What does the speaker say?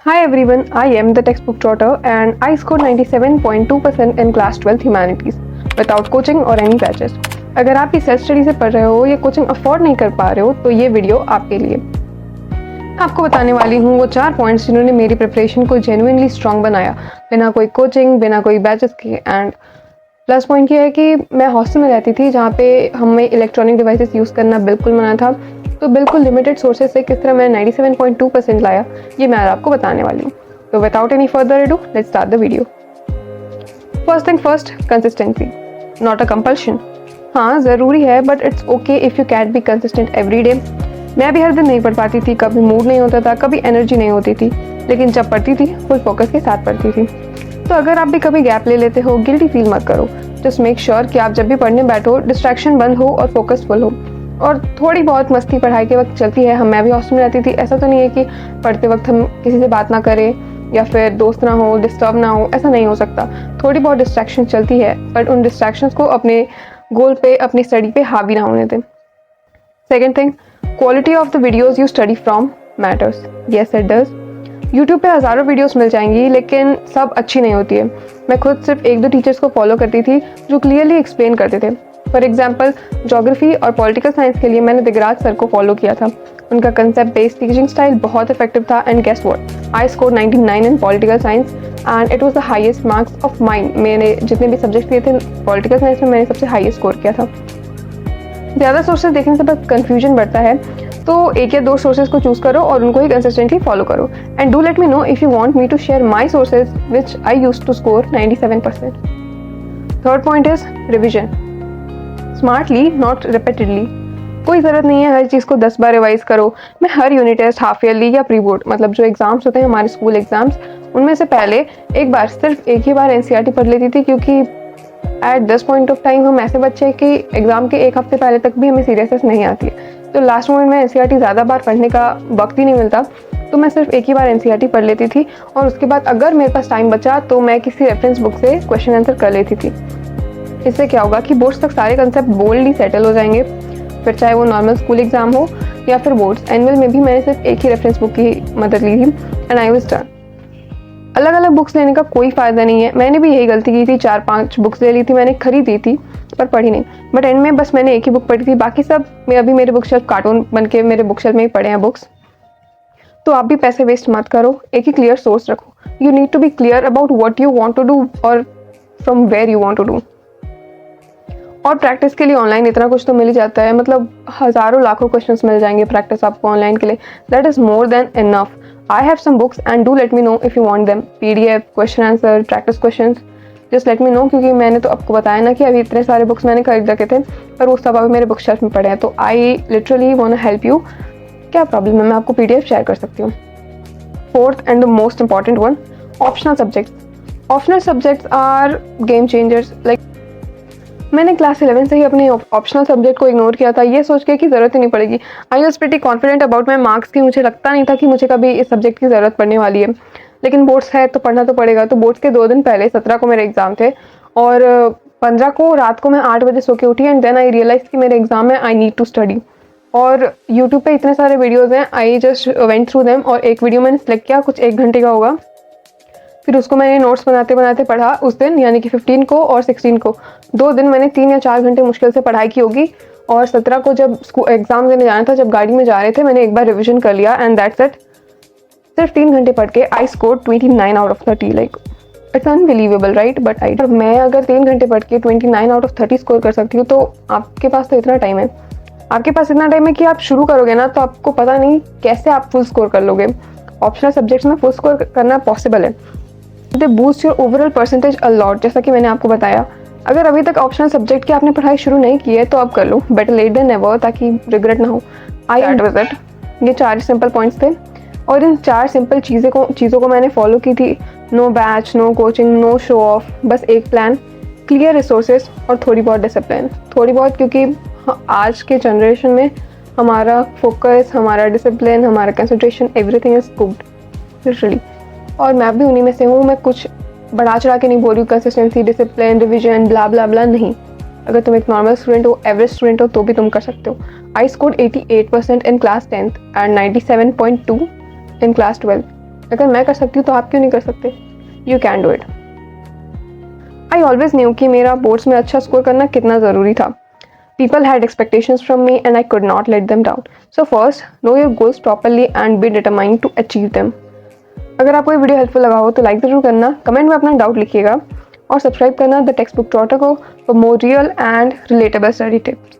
Hi everyone, I am the textbook trotter and I scored 97.2% in class 12th humanities without coaching or any batches. अगर आप इस self study से पढ़ रहे हो या कोचिंग अफोर्ड नहीं कर पा रहे हो तो ये वीडियो आपके लिए। आपको बताने वाली हूँ वो 4 पॉइंट्स जिन्होंने मेरी प्रिपरेशन को जेन्युइनली स्ट्रॉन्ग बनाया, बिना कोई कोचिंग, बिना कोई बैचेस के। एंड प्लस पॉइंट ये है कि मैं हॉस्टल में रहती थी जहाँ पे हमें इलेक्ट्रॉनिक डिवाइसेस यूज़ करना बिल्कुल मना था, तो बिल्कुल लिमिटेड सोर्सेज से किस तरह मैंने 97.2% लाया ये मैं आपको बताने वाली हूँ। तो without any further edu let's start the video. First thing first, consistency not a compulsion. हाँ ज़रूरी है but it's okay if you can be consistent every day. मैं भी हर दिन नहीं पढ़ पाती थी, कभी मूड नहीं होता था, कभी एनर्जी नहीं होती थी, लेकिन जब पढ़ती थी फुल फोकस के साथ पढ़ती थी। तो अगर आप भी कभी गैप ले लेते हो, गिल्टी फील मत करो। जस्ट मेक श्योर कि आप जब भी पढ़ने बैठो डिस्ट्रैक्शन बंद हो और फोकस फुल हो। और थोड़ी बहुत मस्ती पढ़ाई के वक्त चलती है। मैं भी हॉस्टल में रहती थी, ऐसा तो नहीं है कि पढ़ते वक्त हम किसी से बात ना करें या फिर दोस्त ना हो, डिस्टर्ब ना हो, ऐसा नहीं हो सकता। थोड़ी बहुत डिस्ट्रैक्शन चलती है बट उन डिस्ट्रैक्शंस को अपने गोल पे, अपनी स्टडी पे हावी ना होने दें। Second thing, quality of the videos you study from matters. Yes it does. YouTube पे हज़ारों वीडियोस मिल जाएंगी लेकिन सब अच्छी नहीं होती है। मैं खुद सिर्फ 1-2 टीचर्स को फॉलो करती थी जो क्लियरली एक्सप्लेन करते थे। फॉर एग्जांपल ज्योग्राफी और पॉलिटिकल साइंस के लिए मैंने दिगराज सर को फॉलो किया था। उनका कंसेप्ट बेस्ड टीचिंग स्टाइल बहुत इफेक्टिव था and guess what, I score 99 in political science and it was the highest marks of mine. मैंने जितने भी सब्जेक्ट लिए थे पॉलिटिकल साइंस में मैंने सबसे हाईएस्ट स्कोर किया था। ज़्यादा सोर्सेज देखने से बस कन्फ्यूजन बढ़ता है, तो 1 या 2 सोर्सेज को चूज़ करो और उनको ही कंसिस्टेंटली फॉलो करो। And do let me know if you want me to share my sources which I used to score 97%। Third point is revision smartly not repeatedly. कोई ज़रूरत नहीं है हर चीज़ को 10 बार रिवाइज करो। मैं हर यूनिट टेस्ट, हाफ ईयरली या pre board, मतलब जो एग्जाम्स होते हैं हमारे स्कूल एग्जाम्स, उनमें से पहले सिर्फ एक ही बार एनसीईआरटी पढ़ लेती थी, क्योंकि at this point of time हम ऐसे बच्चे हैं कि एग्जाम के 1 हफ्ते पहले तक भी हमें सीरियसनेस नहीं आती है। तो लास्ट मोमेंट में एनसीईआरटी ज़्यादा बार पढ़ने का वक्त ही नहीं मिलता, तो मैं सिर्फ एक ही बार एनसीईआरटी पढ़ लेती थी और उसके बाद अगर मेरे पास टाइम बचा तो मैं किसी रेफरेंस बुक से क्वेश्चन आंसर कर लेती थी। इससे क्या होगा कि बोर्ड्स तक सारे कंसेप्ट बोल्डली सेटल हो जाएंगे, फिर चाहे वो नॉर्मल स्कूल एग्जाम हो या फिर बोर्ड्स। एनुअल में भी मैंने सिर्फ एक ही रेफरेंस बुक की मदद ली थी एंड आई वाज डन। अलग अलग बुक्स लेने का कोई फ़ायदा नहीं है। मैंने भी यही गलती की थी, 4-5 बुक्स ले ली थी, मैंने खरीदी थी पर पढ़ी नहीं। बट एंड में बस मैंने एक ही बुक पढ़ी थी, बाकी सब अभी मेरे बुक शेल्फ कार्टून बन के मेरे बुक शेल्फ में ही पड़े हैं बुक्स। तो आप भी पैसे वेस्ट मत करो, एक ही क्लियर सोर्स रखो। You need to be clear about what you want to do और from where you want to do. और प्रैक्टिस के लिए ऑनलाइन इतना कुछ तो मिल ही जाता है, मतलब हज़ारों लाखों क्वेश्चंस मिल जाएंगे प्रैक्टिस आपको ऑनलाइन के लिए। That is more than enough. I have some books and do let me know if you want them. PDF, question answer, practice questions. Just let me know, क्योंकि मैंने तो आपको बताया ना कि अभी इतने सारे बुक्स मैंने खरीद रखे थे पर वो सब अभी मेरे बुक शेल्फ में पड़े हैं। तो I literally wanna help you। क्या प्रॉब्लम है, मैं आपको PDF शेयर कर सकती हूँ। Fourth and the most important one, optional subjects. Optional subjects are game changers. Like मैंने क्लास 11 से ही अपने ऑप्शनल सब्जेक्ट को इग्नोर किया था, ये सोच के कि ज़रूरत ही नहीं पड़ेगी। I was pretty confident about my marks कि मुझे लगता नहीं था कि मुझे कभी इस सब्जेक्ट की ज़रूरत पड़ने वाली है, लेकिन बोर्ड्स है तो पढ़ना तो पड़ेगा। तो बोर्ड्स के 2 दिन पहले 17 को मेरे एग्ज़ाम थे और 15 को रात को मैं 8 बजे सो के उठी एंड देन आई रियलाइज कि मेरे एग्ज़ाम है, आई नीड टू स्टडी। और यूट्यूब पे इतने सारे वीडियोज़ हैं, I just went through them और एक वीडियो मैंने सेलेक्ट किया, कुछ 1 घंटे का होगा। फिर उसको मैंने नोट्स बनाते बनाते पढ़ा उस दिन, यानी कि 15 को और 16 को 2 दिन मैंने 3 या 4 घंटे मुश्किल से पढ़ाई की होगी। और 17 को जब एग्ज़ाम देने जाना था, जब गाड़ी में जा रहे थे, मैंने एक बार रिवीजन कर लिया एंड दैट्स इट। सिर्फ 3 घंटे पढ़ के I score 29 out of 30। Like it's unbelievable right, but I मैं अगर 3 घंटे पढ़ के 29 आउट ऑफ 30 स्कोर कर सकती हूँ तो आपके पास तो इतना टाइम है। आपके पास इतना टाइम है कि आप शुरू करोगे ना तो आपको पता नहीं कैसे आप फुल स्कोर कर लोगे। ऑप्शनल सब्जेक्ट्स में फुल स्कोर करना पॉसिबल है। They boost your overall percentage a lot, जैसा कि मैंने आपको बताया। अगर अभी तक ऑप्शनल सब्जेक्ट की आपने पढ़ाई शुरू नहीं की है तो आप कर लो, बेटर लेट देन नेवर, ताकि रिग्रेट ना हो। आई एंड विज इट। ये 4 सिंपल पॉइंट्स थे और इन 4 सिंपल चीज़ों को मैंने फॉलो की थी। No batch, no coaching, no show off, बस एक प्लान, क्लियर रिसोर्सेज और थोड़ी बहुत डिसिप्लिन। थोड़ी बहुत क्योंकि आज के जनरेशन में हमारा फोकस, हमारा डिसिप्लिन, हमारा concentration, everything is cooked literally. और मैं भी उन्हीं में से हूँ। मैं कुछ बढ़ा चढ़ा के नहीं बोल रही हूँ, कंसिस्टेंसी, डिसिप्लिन, रिविजन, ब्ला ब्ला ब्ला नहीं। अगर तुम एक नॉर्मल स्टूडेंट हो, एवरेज स्टूडेंट हो, तो भी तुम कर सकते हो। I scored 88% in class 10th and 97.2 in class 12. अगर मैं कर सकती हूँ तो आप क्यों नहीं कर सकते? You can do it. I always new कि मेरा बोर्ड्स में अच्छा स्कोर करना कितना ज़रूरी था। People had expectations from me and I could not let them down. So first, know your goals properly and be determined to achieve them. अगर आपको ये वीडियो हेल्पफुल लगा हो तो लाइक ज़रूर करना, कमेंट में अपना डाउट लिखिएगा और सब्सक्राइब करना द टेक्स्ट बुक ट्यूटर को for more real and relatable study tips.